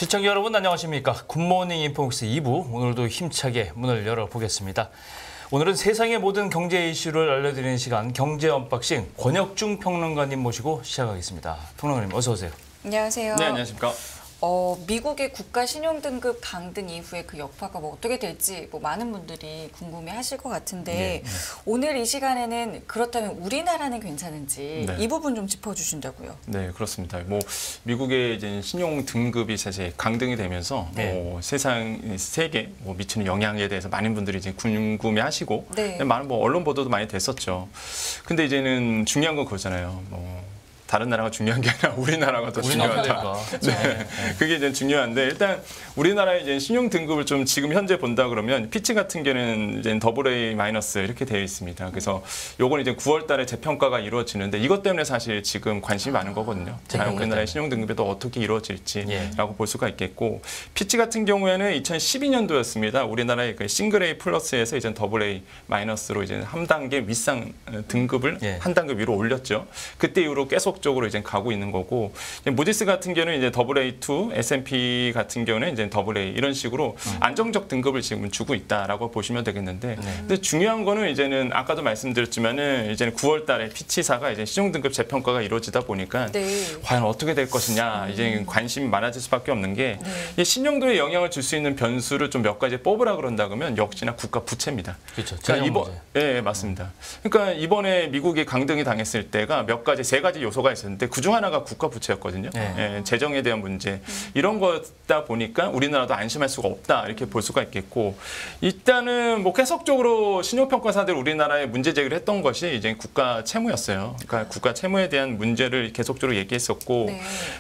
시청자 여러분 안녕하십니까. 굿모닝 인포믹스 2부 오늘도 힘차게 문을 열어보겠습니다. 오늘은 세상의 모든 경제 이슈를 알려드리는 시간 경제 언박싱 권혁중 평론가님 모시고 시작하겠습니다. 평론가님 어서 오세요. 안녕하세요. 네, 안녕하십니까. 미국의 국가 신용등급 강등 이후에 그 여파가 어떻게 될지 많은 분들이 궁금해하실 것 같은데 오늘 이 시간에는 그렇다면 우리나라는 괜찮은지 이 부분 좀 짚어주신다고요. 네, 그렇습니다. 미국의 이제 신용 등급이 사실 강등이 되면서 세계 미치는 영향에 대해서 많은 분들이 이제 궁금해하시고 많은 언론 보도도 많이 됐었죠. 근데 이제는 중요한 건 그거잖아요. 다른 나라가 중요한 게 아니라 우리나라가 더 중요하다. 네. 그게 이제 중요한데 일단 우리나라의 이제 신용 등급을 좀 지금 현재 본다 그러면 피치 같은 경우는 이제 AA- 이렇게 되어 있습니다. 그래서 요건 이제 9월달에 재평가가 이루어지는데 이것 때문에 사실 지금 관심이 많은 거거든요. 우리나라의 신용 등급이 또 어떻게 이루어질지라고 볼 수가 있겠고 피치 같은 경우에는 2012년도였습니다. 우리나라의 그 싱글 A 플러스에서 이제 AA-로 이제 한 단계 윗상 등급을 한 단계 위로 올렸죠. 그때 이후로 계속 쪽으로 이제 가고 있는 거고 무디스 같은 경우는 이제 AA2, S&P 같은 경우는 이제 AA 이런 식으로 안정적 등급을 지금 주고 있다라고 보시면 되겠는데 근데 중요한 거는 이제는 아까도 말씀드렸지만은 이제는 9월달에 피치사가 이제 신용 등급 재평가가 이루어지다 보니까 과연 어떻게 될 것이냐 이제 관심이 많아질 수밖에 없는 게 신용도에 영향을 줄 수 있는 변수를 좀 몇 가지 뽑으라 그런다 그러면 역시나 국가 부채입니다. 그렇죠. 그러니까 맞습니다. 그러니까 이번에 미국이 강등이 당했을 때가 세 가지 요소가 있었는데 그중 하나가 국가 부채였거든요. 재정에 대한 문제 이런 거다 보니까 우리나라도 안심할 수가 없다 이렇게 볼 수가 있겠고 일단은 계속적으로 신용평가사들 우리나라에 문제 제기를 했던 것이 이제 국가 채무였어요. 그러니까 국가 채무에 대한 문제를 계속적으로 얘기했었고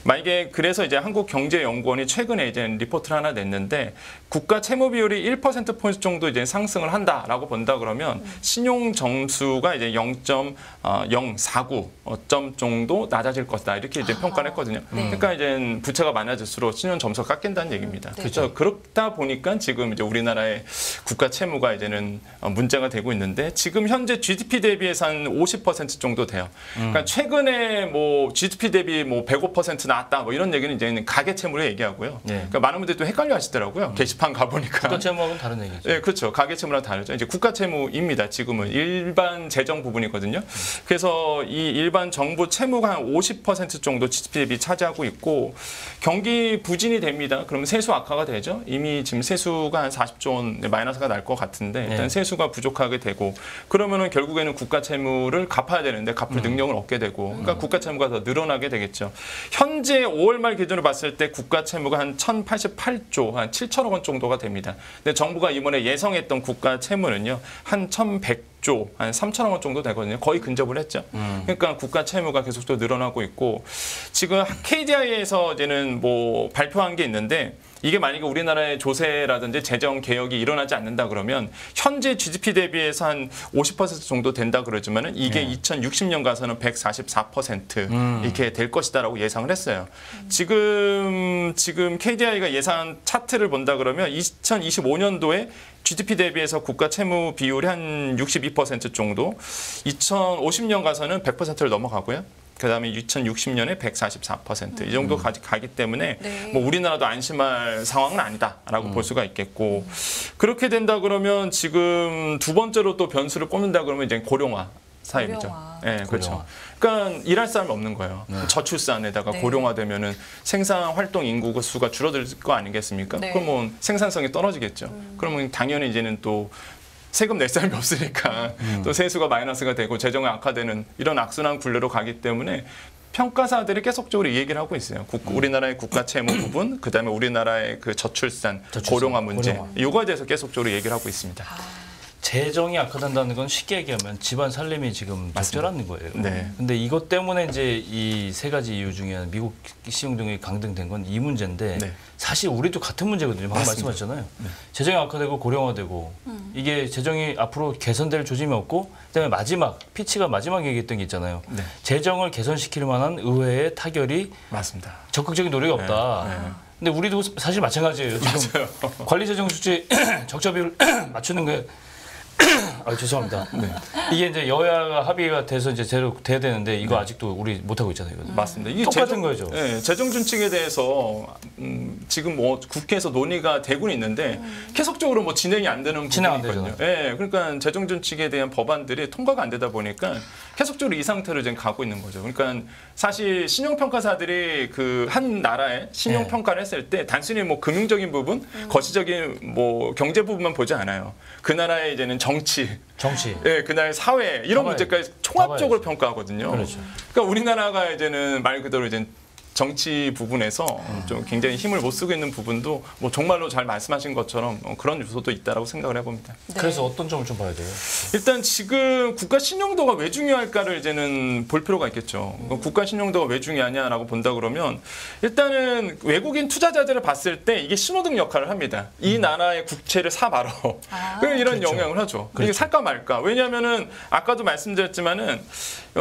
만약에 그래서 이제 한국경제연구원이 최근에 이제 리포트를 하나 냈는데 국가 채무 비율이 1%포인트 정도 이제 상승을 한다라고 본다 그러면 신용 점수가 이제 0.049점 정도 낮아질 것이다 이렇게 이제 평가를 했거든요. 그러니까 이제 부채가 많아질수록 신용 점수가 깎인다는 얘기입니다. 그렇죠. 그렇다 보니까 지금 이제 우리나라의 국가 채무가 이제는 문제가 되고 있는데 지금 현재 GDP 대비해서 한 50% 정도 돼요. 그러니까 최근에 GDP 대비 105% 나왔다 이런 얘기는 이제 가계 채무를 얘기하고요. 그러니까 많은 분들이 또 헷갈려 하시더라고요. 게시판 가보니까. 국가 채무하고는 다른 얘기죠. 네, 그렇죠. 가계 채무랑 다르죠. 이제 국가 채무입니다. 지금은 일반 재정 부분이거든요. 그래서 이 일반 정부 채무가 한 50% 정도 GDP 대비 차지하고 있고 경기 부진이 됩니다. 그러면 세수 악화가 되죠. 이미 지금 세수가 한 40조 원 마이너스가 날 것 같은데 일단 세수가 부족하게 되고 그러면은 결국에는 국가 채무를 갚아야 되는데 갚을 능력을 얻게 되고 그러니까 국가 채무가 더 늘어나게 되겠죠. 현재 5월 말 기준으로 봤을 때 국가 채무가 한 1,088조, 한 7천억 원 정도가 됩니다. 근데 정부가 이번에 예상했던 국가 채무는요. 한 1,100조, 한 3천억 원 정도 되거든요. 거의 근접을 했죠. 그러니까 국가 채무가 계속적으로 늘어나고 있고 지금 KDI에서 이제는 발표한 게 있는데 이게 만약에 우리나라의 조세라든지 재정 개혁이 일어나지 않는다 그러면 현재 GDP 대비해서 한 50% 정도 된다 그러지만은 이게 2060년 가서는 144% 이렇게 될 것이다라고 예상을 했어요. 지금 KDI가 예상 차트를 본다 그러면 2025년도에 GDP 대비해서 국가 채무 비율이 한 62% 정도, 2050년 가서는 100%를 넘어가고요. 그다음에 2060년에 144% 이 정도까지 가기 때문에 우리나라도 안심할 상황은 아니다라고 볼 수가 있겠고 그렇게 된다 그러면 지금 두 번째로 또 변수를 꼽는다 그러면 이제 고령화 사입이죠. 네, 그렇죠. 그러니까 일할 사람이 없는 거예요. 저출산에다가 고령화되면은 생산 활동 인구 수가 줄어들 거 아니겠습니까? 그러면 생산성이 떨어지겠죠. 그러면 당연히 이제는 또 세금 낼 사람이 없으니까 또 세수가 마이너스가 되고 재정이 악화되는 이런 악순환 굴레로 가기 때문에 평가사들이 계속적으로 이 얘기를 하고 있어요. 우리나라의 국가 채무 부분, 그다음에 우리나라의 그 저출산, 고령화 문제 이거에 대해서 계속적으로 얘기를 하고 있습니다. 재정이 악화된다는 건 쉽게 얘기하면 집안 살림이 지금 적절한 거예요. 근데 이것 때문에 이제 이 세 가지 이유 중에 미국 신용 등급이 강등된 건 이 문제인데 사실 우리도 같은 문제거든요. 방금 말씀하셨잖아요. 재정이 악화되고 고령화되고 이게 재정이 앞으로 개선될 조짐이 없고 그다음에 마지막 피치가 마지막에 얘기했던 게 있잖아요. 재정을 개선시킬 만한 의회의 타결이 적극적인 노력이 없다. 근데 우리도 사실 마찬가지예요. 지금 관리재정 수치 적자 비율 맞추는 게 죄송합니다. 네. 이게 이제 여야가 합의가 돼서 이제 제대로 돼야 되는데 이거 아직도 우리 못 하고 있잖아요. 이거. 맞습니다. 이게 똑같은 거죠. 네, 재정준칙에 대해서 지금 뭐 국회에서 논의가 되고는 있는데 계속적으로 뭐 진행이 안 되는 진행 안 부분이 있거든요. 네, 그러니까 재정준칙에 대한 법안들이 통과가 안 되다 보니까 계속적으로 이 상태로 지금 가고 있는 거죠. 그러니까 사실 신용평가사들이 그 한 나라의 신용평가를 했을 때 단순히 뭐 금융적인 부분, 거시적인 뭐 경제 부분만 보지 않아요. 그 나라의 이제는 정치, 예, 그 나라의 사회 이런 문제까지 총합적으로 평가하거든요. 그렇죠. 그러니까 우리나라가 이제는 말 그대로 이제 정치 부분에서 좀 굉장히 힘을 못 쓰고 있는 부분도 뭐 정말로 잘 말씀하신 것처럼 그런 요소도 있다라고 생각을 해봅니다. 네. 그래서 어떤 점을 좀 봐야 돼요? 일단 지금 국가 신용도가 왜 중요할까를 이제는 볼 필요가 있겠죠. 국가 신용도가 왜 중요하냐라고 본다 그러면 일단은 외국인 투자자들을 봤을 때 이게 신호등 역할을 합니다. 이 나라의 국채를 사 말어. 이런 그렇죠. 영향을 하죠. 그렇죠. 이게 살까 말까. 왜냐하면은 아까도 말씀드렸지만은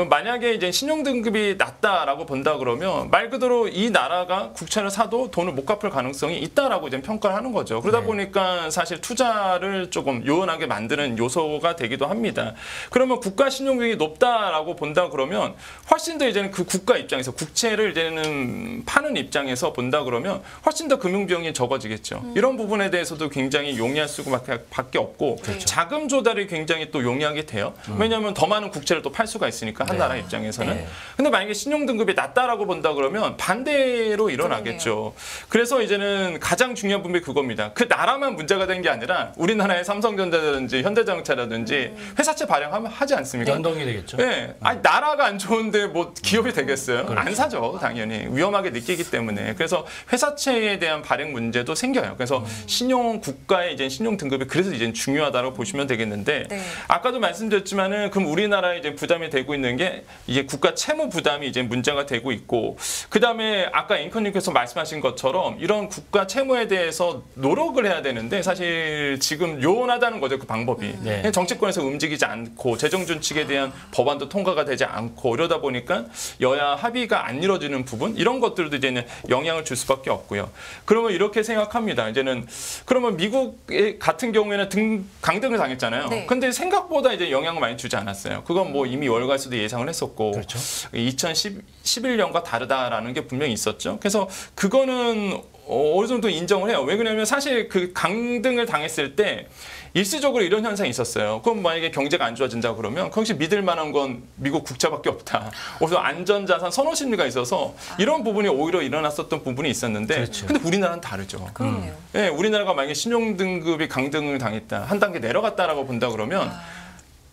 만약에 이제 신용 등급이 낮다라고 본다 그러면 말 그대로 이 나라가 국채를 사도 돈을 못 갚을 가능성이 있다라고 이제 평가를 하는 거죠. 그러다 보니까 사실 투자를 조금 요원하게 만드는 요소가 되기도 합니다. 그러면 국가 신용등급이 높다라고 본다 그러면 훨씬 더 이제는 그 국가 입장에서 국채를 이제는 파는 입장에서 본다 그러면 훨씬 더 금융 비용이 적어지겠죠. 이런 부분에 대해서도 굉장히 용이할 수밖에 없고 그렇죠. 자금 조달이 굉장히 또 용이하게 돼요. 왜냐하면 더 많은 국채를 또 팔 수가 있으니까 한 나라 입장에서는. 네. 근데 만약에 신용 등급이 낮다라고 본다 그러면 반대로 일어나겠죠. 그래서 이제는 가장 중요한 부분이 그겁니다. 그 나라만 문제가 된 게 아니라 우리나라의 삼성전자라든지 현대자동차라든지 회사채 발행하지 않습니까? 연동이 되겠죠. 네. 아니 나라가 안 좋은데 뭐 기업이 되겠어요? 안 사죠, 당연히. 위험하게 느끼기 때문에. 그래서 회사채에 대한 발행 문제도 생겨요. 그래서 신용 국가의 이제 신용 등급이 그래서 이제 중요하다고 보시면 되겠는데 네. 아까도 말씀드렸지만은 그럼 우리나라에 이제 부담이 되고 있는 게 이게 국가 채무 부담이 이제 문제가 되고 있고 그다음에 아까 앵커님께서 말씀하신 것처럼 이런 국가 채무에 대해서 노력을 해야 되는데 사실 지금 요원하다는 거죠, 그 방법이. 네. 정치권에서 움직이지 않고 재정준칙에 대한 법안도 통과가 되지 않고 이러다 보니까 여야 합의가 안 이루어지는 부분 이런 것들도 이제는 영향을 줄 수밖에 없고요. 그러면 이렇게 생각합니다. 이제는 그러면 미국 같은 경우에는 강등을 당했잖아요. 네. 근데 생각보다 이제 영향을 많이 주지 않았어요. 그건 뭐 이미 월가에서도 예상을 했었고 그렇죠. 2011년과 다르다라는 게 분명히 있었죠. 그래서 그거는 어느 정도 인정을 해요. 왜 그러냐면 사실 그 강등을 당했을 때 일시적으로 이런 현상이 있었어요. 그럼 만약에 경제가 안 좋아진다 그러면 거기서 믿을 만한 건 미국 국채밖에 없다. 그래서 안전자산 선호 심리가 있어서 이런 부분이 오히려 일어났었던 부분이 있었는데 그렇죠. 근데 우리나라는 다르죠. 그렇네요. 네, 우리나라가 만약에 신용등급이 강등을 당했다. 한 단계 내려갔다라고 본다 그러면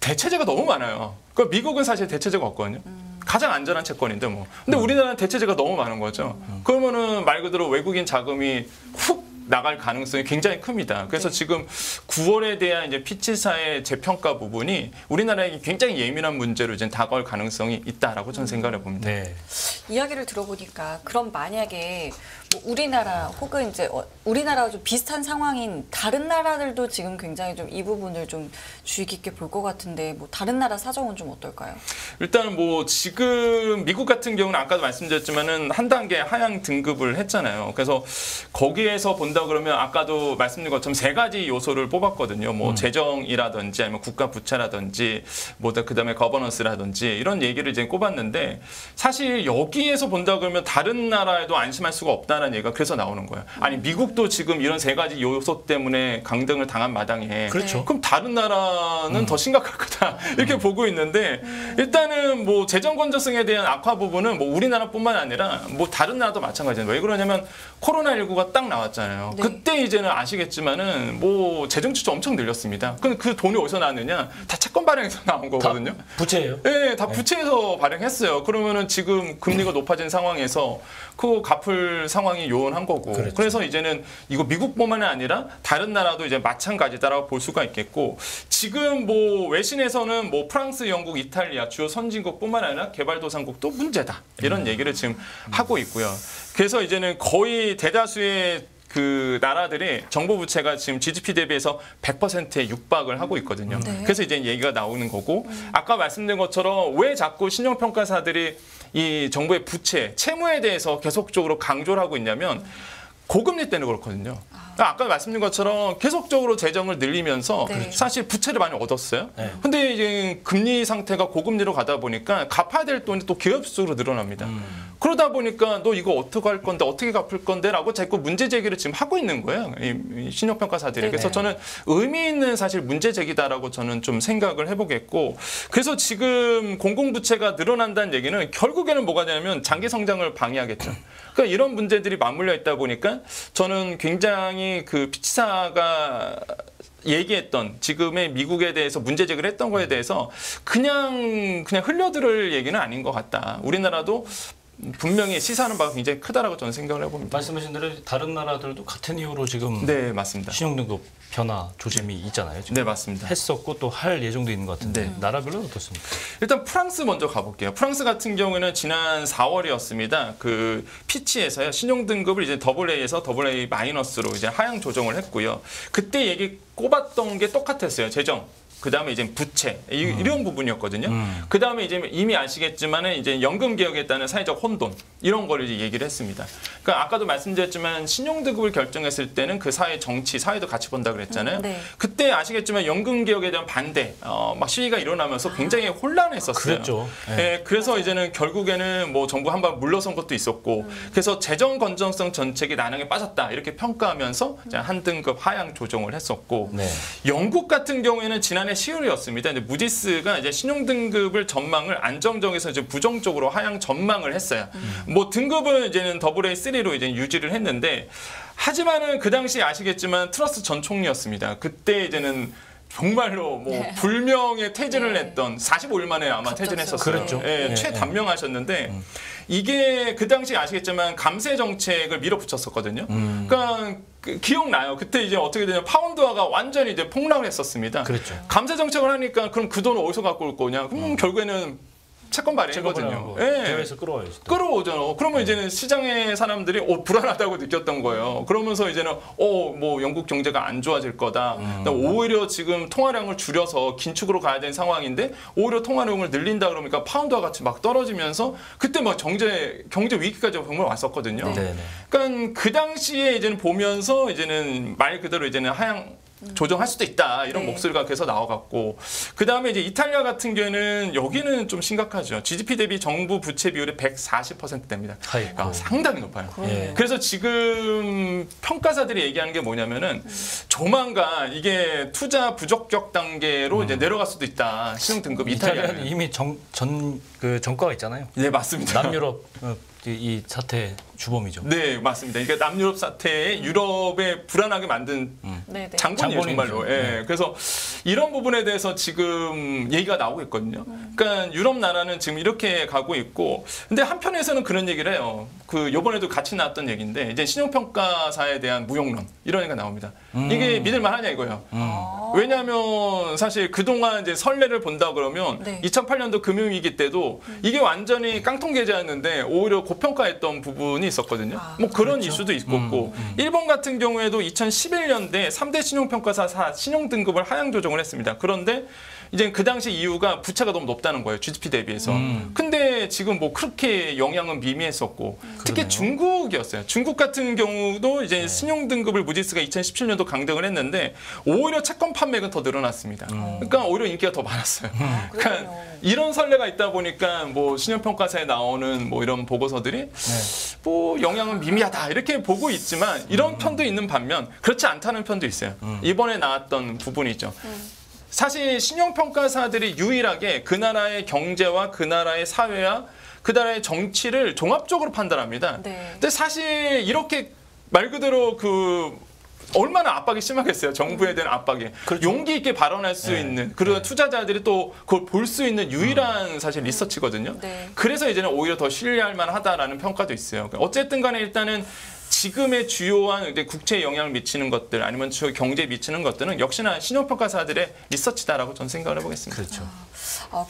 대체제가 너무 많아요. 그러니까 미국은 사실 대체제가 없거든요. 가장 안전한 채권인데 뭐. 근데 우리나라는 대체제가 너무 많은 거죠. 그러면은 말 그대로 외국인 자금이 훅 나갈 가능성이 굉장히 큽니다. 그래서 지금 9월에 대한 이제 피치사의 재평가 부분이 우리나라에 굉장히 예민한 문제로 이제 다가올 가능성이 있다라고 저는 생각을 해봅니다. 네. 이야기를 들어보니까 그럼 만약에 뭐 우리나라 혹은 이제 우리나라와 좀 비슷한 상황인 다른 나라들도 지금 굉장히 좀 이 부분을 좀 주의 깊게 볼 것 같은데 뭐 다른 나라 사정은 좀 어떨까요? 일단 뭐 지금 미국 같은 경우는 아까도 말씀드렸지만은 한 단계 하향 등급을 했잖아요. 그래서 거기에서 본다 그러면 아까도 말씀드린 것처럼 세 가지 요소를 뽑았거든요. 뭐 재정이라든지 아니면 국가 부채라든지 뭐 그다음에 거버넌스라든지 이런 얘기를 이제 꼽았는데 사실 여기에서 본다 그러면 다른 나라에도 안심할 수가 없다는 얘기가 그래서 나오는 거예요. 아니 미국도 지금 이런 세 가지 요소 때문에 강등을 당한 마당에 그렇죠. 그럼 다른 나라는 더 심각할 거다 이렇게 보고 있는데 일단은 뭐 재정 건전성에 대한 악화 부분은 뭐 우리나라뿐만 아니라 뭐 다른 나라도 마찬가지예요. 왜 그러냐면 코로나19가 딱 나왔잖아요. 네. 그때 이제는 아시겠지만은 뭐 재정 지출 엄청 늘렸습니다. 근데 그 돈이 어디서 나왔느냐? 다 채권 발행에서 나온 거거든요. 부채예요? 네, 다 부채에서 발행했어요. 그러면은 지금 금리가 높아진 상황에서 그거 갚을 상황이 요원한 거고. 그렇죠. 그래서 이제는 이거 미국뿐만 아니라 다른 나라도 이제 마찬가지다라고 볼 수가 있겠고 지금 뭐 외신에서는 뭐 프랑스, 영국, 이탈리아 주요 선진국뿐만 아니라 개발도상국도 문제다. 이런 얘기를 지금 하고 있고요. 그래서 이제는 거의 대다수의 그 나라들의 정부 부채가 지금 GDP 대비해서 100%에 육박을 하고 있거든요. 네. 그래서 이제 얘기가 나오는 거고 아까 말씀드린 것처럼 왜 자꾸 신용평가사들이 이 정부의 부채, 채무에 대해서 계속적으로 강조를 하고 있냐면 고금리 때는 그렇거든요. 아까 말씀드린 것처럼 계속적으로 재정을 늘리면서 네. 사실 부채를 많이 얻었어요. 네. 근데 이제 금리 상태가 고금리로 가다 보니까 갚아야 될 돈이 또 기업수로 늘어납니다. 그러다 보니까 너 이거 어떻게 할 건데 어떻게 갚을 건데라고 자꾸 문제 제기를 지금 하고 있는 거예요. 이 신용평가사들이. 네네. 그래서 저는 의미 있는 사실 문제 제기다라고 저는 좀 생각을 해보겠고, 그래서 지금 공공부채가 늘어난다는 얘기는 결국에는 뭐가 되냐면 장기 성장을 방해하겠죠. 그러니까 이런 문제들이 맞물려 있다 보니까 저는 굉장히 그 피치사가 얘기했던 지금의 미국에 대해서 문제 제기를 했던 거에 대해서 그냥 흘려들을 얘기는 아닌 것 같다. 우리나라도 분명히 시사하는 바가 굉장히 크다라고 저는 생각을 해봅니다. 말씀하신 대로 다른 나라들도 같은 이유로 지금 네, 맞습니다. 신용등급 변화 조짐이 있잖아요. 지금. 네, 맞습니다. 했었고 또 할 예정도 있는 것 같은데 나라별로 어떻습니까? 일단 프랑스 먼저 가볼게요. 프랑스 같은 경우에는 지난 4월이었습니다. 그 피치에서요, 신용등급을 이제 AA에서 AA 마이너스로 이제 하향 조정을 했고요. 그때 얘기 꼽았던 게 똑같았어요. 재정. 그 다음에 이제 부채 이런 부분이었거든요. 그 다음에 이제 이미 아시겠지만은 이제 연금 개혁에 따른 사회적 혼돈 이런 거를 이제 얘기를 했습니다. 그러니까 아까도 말씀드렸지만 신용등급을 결정했을 때는 그 사회 정치, 사회도 같이 본다 그랬잖아요. 네. 그때 아시겠지만 연금 개혁에 대한 반대, 막 시위가 일어나면서 굉장히 혼란했었어요. 그랬죠. 네, 그래서 이제는 결국에는 뭐 정부 한번 물러선 것도 있었고, 그래서 재정 건전성 정책이 난항에 빠졌다 이렇게 평가하면서 이제 한 등급 하향 조정을 했었고, 네. 영국 같은 경우에는 지난해 10월이었습니다. 근데 무디스가 이제 신용등급을 전망을 안정적에서 이제 부정적으로 하향 전망을 했어요. 뭐 등급은 이제는 AA3로 이제 유지를 했는데, 하지만은 그 당시 아시겠지만 트러스 전 총리였습니다. 그때 이제는 정말로 뭐 불명예 퇴진을 네. 했던 45일 만에 아마 퇴진했었어요. 그랬죠. 예, 네. 최단명하셨는데 이게 그 당시 아시겠지만 감세 정책을 밀어붙였었거든요. 그러니까 기억나요. 그때 이제 어떻게 되냐, 파운드화가 완전히 이제 폭락을 했었습니다. 그랬죠. 감세 정책을 하니까 그럼 그 돈을 어디서 갖고 올 거냐? 그럼 결국에는 채권 발행이거든요. 대회에서 끌어와야지. 끌어오잖아. 그러면 이제는 시장의 사람들이 불안하다고 느꼈던 거예요. 그러면서 이제는 뭐 영국 경제가 안 좋아질 거다. 오히려 지금 통화량을 줄여서 긴축으로 가야 되는 상황인데 오히려 통화량을 늘린다 그러니까 파운드와 같이 막 떨어지면서 그때 막 경제 위기까지 정말 왔었거든요. 네. 그러니까 그 당시에 이제는 보면서 이제는 말 그대로 이제는 하향 조정할 수도 있다 이런 네. 목소리가 계속 나와갖고, 그 다음에 이제 이탈리아 같은 경우에는 여기는 좀 심각하죠. GDP 대비 정부 부채 비율이 140%대입니다. 아이고. 상당히 높아요. 그러네요. 그래서 지금 평가사들이 얘기하는 게 뭐냐면은 조만간 이게 투자 부적격 단계로 이제 내려갈 수도 있다. 신용 등급 이탈리아는 이탈리아는. 이미 그 전과가 있잖아요. 네, 맞습니다. 남유럽 이 사태 주범이죠. 네, 맞습니다. 이게 남유럽 사태에 유럽에 불안하게 만든 네, 네. 장본이에요, 장본이죠. 정말로. 예. 그래서 이런 부분에 대해서 지금 얘기가 나오고 있거든요. 그러니까 유럽 나라는 지금 이렇게 가고 있고, 근데 한편에서는 그런 얘기를 해요. 그 요번에도 같이 나왔던 얘기인데, 이제 신용평가사에 대한 무용론 이런 얘기가 나옵니다. 이게 믿을만하냐 이거예요. 왜냐하면 사실 그동안 이제 선례를 본다 그러면 네. 2008년도 금융위기 때도 이게 완전히 깡통 계좌였는데 오히려 고평가했던 부분이 있었거든요. 뭐 그런 이슈도 있었고, 일본 같은 경우에도 2011년대 3대 신용평가사 신용등급을 하향 조정을 했습니다. 그런데 이제 그 당시 이유가 부채가 너무 높다는 거예요. GDP 대비해서. 근데 지금 뭐 그렇게 영향은 미미했었고, 특히 그러네요. 중국이었어요. 중국 같은 경우도 이제 신용등급을 무디스가 2017년도 강등을 했는데 오히려 채권 판매가 더 늘어났습니다. 그러니까 오히려 인기가 더 많았어요. 그러니까 그렇군요. 이런 선례가 있다 보니까 뭐 신용평가사에 나오는 뭐 이런 보고서들이 뭐 영향은 미미하다 이렇게 보고 있지만, 이런 편도 있는 반면 그렇지 않다는 편도 있어요. 이번에 나왔던 부분이죠. 사실 신용평가사들이 유일하게 그 나라의 경제와 그 나라의 사회와 그 나라의 정치를 종합적으로 판단합니다. 네. 근데 사실 이렇게 말 그대로 얼마나 압박이 심하겠어요. 정부에 대한 압박이. 그렇죠. 용기 있게 발언할 수 있는, 그리고 투자자들이 또 그걸 볼 수 있는 유일한 사실 리서치거든요. 네. 그래서 이제는 오히려 더 신뢰할 만하다라는 평가도 있어요. 어쨌든 간에 일단은 지금의 주요한 이제 국채에 영향을 미치는 것들, 아니면 경제에 미치는 것들은 역시나 신용평가사들의 리서치다라고 저는 생각을 해보겠습니다. 그렇죠.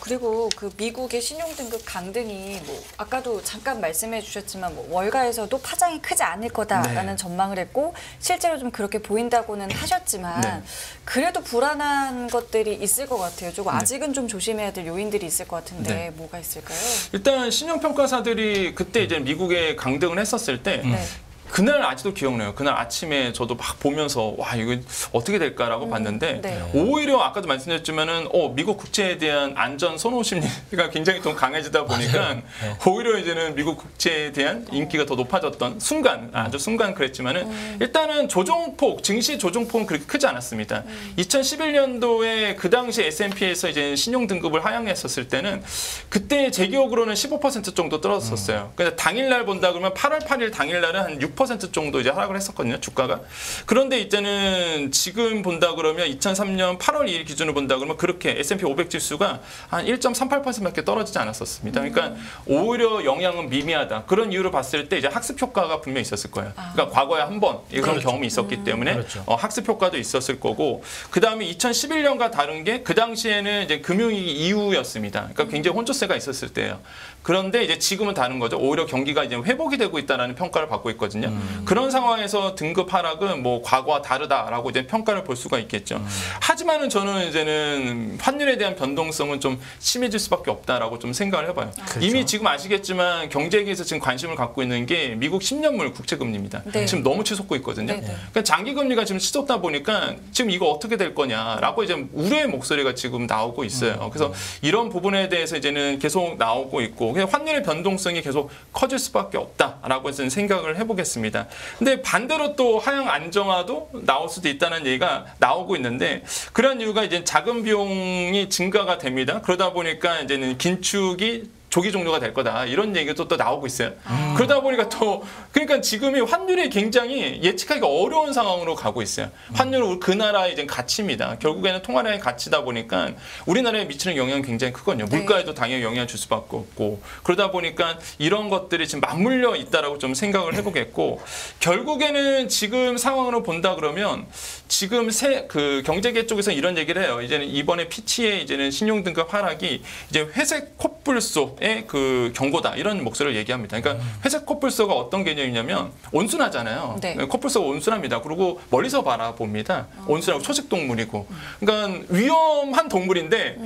그리고 그 미국의 신용등급 강등이 뭐 아까도 잠깐 말씀해 주셨지만 뭐 월가에서도 파장이 크지 않을 거다라는 전망을 했고, 실제로 좀 그렇게 보인다고는 하셨지만 그래도 불안한 것들이 있을 것 같아요. 조금 아직은 좀 조심해야 될 요인들이 있을 것 같은데 뭐가 있을까요? 일단 신용평가사들이 그때 이제 미국에 강등을 했었을 때 네. 그날 아직도 기억나요. 그날 아침에 저도 막 보면서 와 이거 어떻게 될까라고 봤는데 네. 오히려 아까도 말씀드렸지만은 미국 국채에 대한 안전 선호 심리가 굉장히 좀 강해지다 보니까 네. 오히려 이제는 미국 국채에 대한 인기가 더 높아졌던 순간 아주 순간 그랬지만은 일단은 조정폭 증시 조정폭은 그렇게 크지 않았습니다. 2011년도에 그 당시 S&P에서 이제 신용 등급을 하향했었을 때는 그때 제 기억으로는 15% 정도 떨어졌었어요. 그래서 당일날 본다 그러면 8월 8일 당일날은 한 6% 정도 이제 하락을 했었거든요, 주가가. 그런데 이제는 지금 본다 그러면 2003년 8월 2일 기준으로 본다 그러면 그렇게 S&P 500 지수가 한 1.38%밖에 떨어지지 않았었습니다. 그러니까 오히려 영향은 미미하다. 그런 이유로 봤을 때 이제 학습 효과가 분명히 있었을 거예요. 그러니까 과거에 한 번 이런 그렇죠. 경험이 있었기 때문에 그렇죠. 학습 효과도 있었을 거고, 그 다음에 2011년과 다른 게 그 당시에는 이제 금융위기 이후였습니다. 그러니까 굉장히 혼조세가 있었을 때예요. 그런데 이제 지금은 다른 거죠. 오히려 경기가 이제 회복이 되고 있다는 평가를 받고 있거든요. 그런 상황에서 등급 하락은 뭐 과거와 다르다라고 이제 평가를 볼 수가 있겠죠. 하지만은 저는 이제는 환율에 대한 변동성은 좀 심해질 수밖에 없다라고 좀 생각을 해봐요. 그렇죠. 이미 지금 아시겠지만 경제계에서 지금 관심을 갖고 있는 게 미국 10년물 국채금리입니다. 네. 지금 너무 치솟고 있거든요. 네, 네. 그러니까 장기금리가 지금 치솟다 보니까 지금 이거 어떻게 될 거냐라고 이제 우려의 목소리가 지금 나오고 있어요. 그래서 이런 부분에 대해서 이제는 계속 나오고 있고 환율의 변동성이 계속 커질 수밖에 없다라고 저는 생각을 해보겠습니다. 근데 반대로 또 하향 안정화도 나올 수도 있다는 얘기가 나오고 있는데 그런 이유가 이제 자금 비용이 증가가 됩니다. 그러다 보니까 이제는 긴축이 조기 종료가 될 거다 이런 얘기도 또 나오고 있어요. 그러다 보니까 또 그러니까 지금이 환율이 굉장히 예측하기가 어려운 상황으로 가고 있어요. 환율은 그 나라의 이제 가치입니다. 결국에는 통화량의 가치다 보니까 우리나라에 미치는 영향이 굉장히 크거든요. 네. 물가에도 당연히 영향을 줄 수밖에 없고 그러다 보니까 이런 것들이 지금 맞물려 있다라고 좀 생각을 해보겠고 결국에는 지금 상황으로 본다 그러면 지금 그 경제계 쪽에서 이런 얘기를 해요. 이제는 이번에 피치의 이제는 신용등급 하락이 이제 회색 코뿔소의 그 경고다 이런 목소리를 얘기합니다. 그러니까 회색 코뿔소가 어떤 개념이냐면 온순하잖아요. 네. 코뿔소가 온순합니다. 그리고 멀리서 바라봅니다. 온순하고 초식 동물이고, 그러니까 위험한 동물인데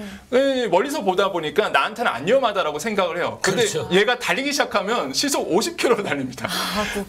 멀리서 보다 보니까 나한테는 안 위험하다라고 생각을 해요. 근데 그렇죠. 얘가 달리기 시작하면 시속 50km로 달립니다.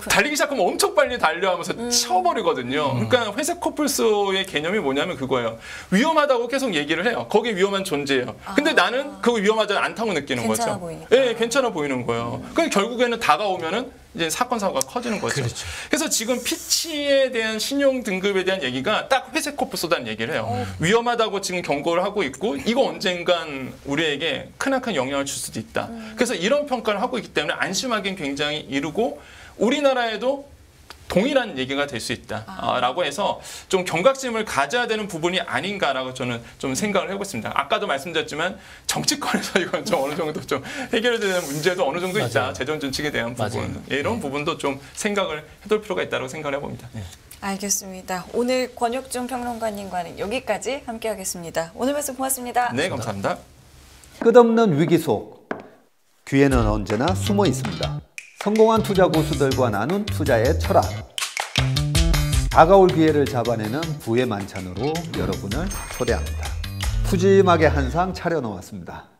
달리기 시작하면 엄청 빨리 달려하면서 쳐버리거든요. 그러니까 회색 코뿔소의 개념이 뭐냐면 그거예요. 위험하다고 계속 얘기를 해요. 거기 위험한 존재예요. 근데 나는 그거 위험하지 않다고 느끼는 괜찮아 거죠. 보이니까. 예, 괜찮아 보이는 거예요. 그러니까 결국에는 다가오면은 이제 사건 사고가 커지는 거죠. 그렇죠. 그래서 지금 피치에 대한 신용 등급에 대한 얘기가 딱 회색 코뿔소다는 얘기를 해요. 위험하다고 지금 경고를 하고 있고 이거 언젠간 우리에게 크나큰 영향을 줄 수도 있다. 그래서 이런 평가를 하고 있기 때문에 안심하기는 굉장히 이르고 우리나라에도 동일한 얘기가 될 수 있다라고 해서 좀 경각심을 가져야 되는 부분이 아닌가라고 저는 좀 생각을 해보고 있습니다. 아까도 말씀드렸지만 정치권에서 이건 좀 어느 정도 좀 해결되는 문제도 어느 정도 있다. 맞아요. 재정 정책에 대한 부분 맞아요. 이런 부분도 좀 생각을 해둘 필요가 있다고 생각을 해봅니다. 알겠습니다. 오늘 권혁중 평론가님과는 여기까지 함께하겠습니다. 오늘 말씀 고맙습니다. 네, 감사합니다. 끝없는 위기 속 기회는 언제나 숨어 있습니다. 성공한 투자 고수들과 나눈 투자의 철학. 다가올 기회를 잡아내는 부의 만찬으로 여러분을 초대합니다. 푸짐하게 한 상 차려놓았습니다.